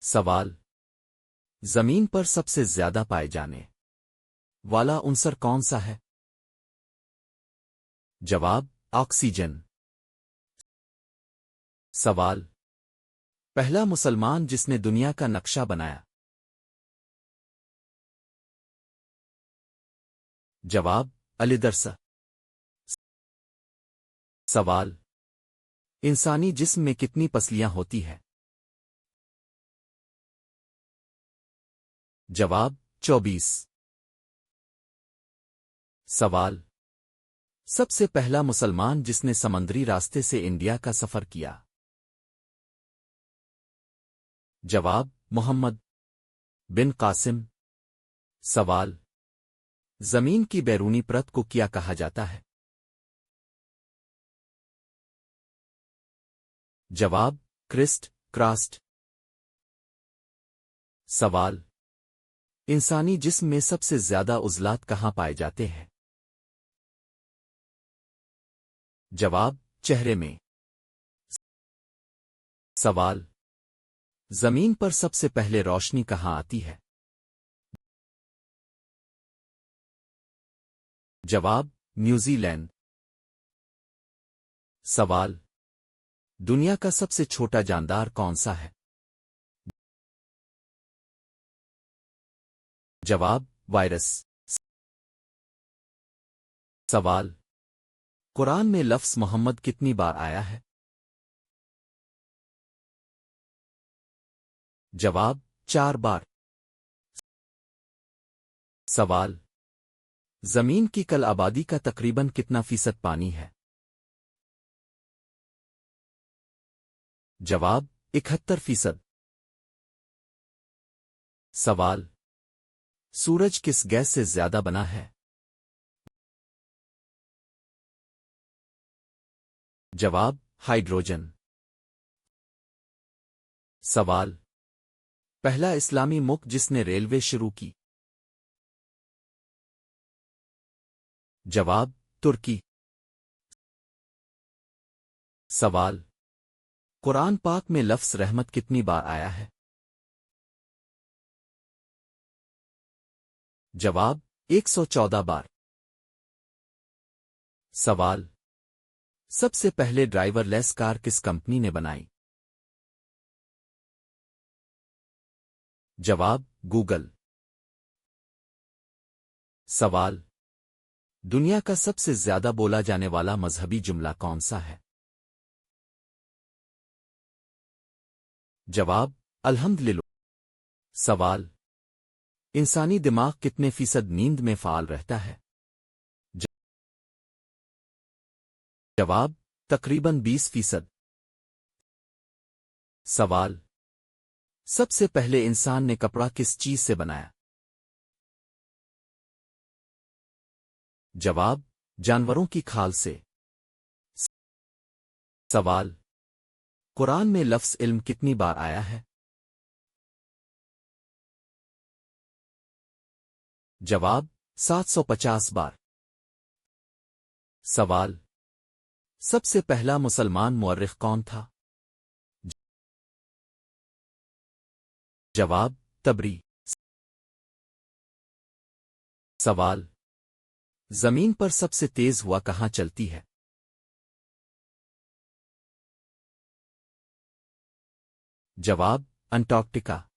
سوال: زمین پر سب سے زیادہ پائے جانے والا عنصر کون سا ہے؟ جواب: آکسیجن۔ سوال: پہلا مسلمان جس نے دنیا کا نقشہ بنایا؟ جواب: الدرسہ۔ سوال: انسانی جسم میں کتنی پسلیاں ہوتی ہیں؟ جواب: 24۔ سوال: سب سے پہلا مسلمان جس نے سمندری راستے سے انڈیا کا سفر کیا؟ جواب: محمد بن قاسم۔ سوال: زمین کی بیرونی پرت کو کیا کہا جاتا ہے؟ جواب: کرسٹ۔ سوال: انسانی جسم میں سب سے زیادہ عضلات کہاں پائے جاتے ہیں؟ جواب: چہرے میں۔ سوال: زمین پر سب سے پہلے روشنی کہاں آتی ہے؟ جواب: نیوزی لینڈ۔ سوال: دنیا کا سب سے چھوٹا جاندار کون سا ہے؟ جواب: وائرس۔ سوال: قرآن میں لفظ محمد کتنی بار آیا ہے؟ جواب: 4 بار۔ سوال: زمین کی کل آبادی کا تقریباً کتنا فیصد پانی ہے؟ جواب: 71%۔ سوال: سورج کس گیس سے زیادہ بنا ہے؟ جواب: ہائیڈروجن۔ سوال: پہلا اسلامی ملک جس نے ریلوے شروع کی؟ جواب: ترکی۔ سوال: قرآن پاک میں لفظ رحمت کتنی بار آیا ہے؟ جواب: 114 بار۔ سوال: سب سے پہلے ڈرائیور لیس کار کس کمپنی نے بنائی؟ جواب: گوگل۔ سوال: دنیا کا سب سے زیادہ بولا جانے والا مذہبی جملہ کون سا ہے؟ جواب: الحمدللہ۔ سوال: انسانی دماغ کتنے فیصد نیند میں فعال رہتا ہے؟ جواب: تقریباً 20%۔ سوال: سب سے پہلے انسان نے کپڑا کس چیز سے بنایا؟ جواب: جانوروں کی کھال سے۔ سوال: قرآن میں لفظ علم کتنی بار آیا ہے؟ جواب: 750 بار۔ سوال: سب سے پہلا مسلمان مورخ کون تھا؟ جواب: تبری۔ سوال: زمین پر سب سے تیز ہوا کہاں چلتی ہے؟ جواب: انٹارکٹیکا۔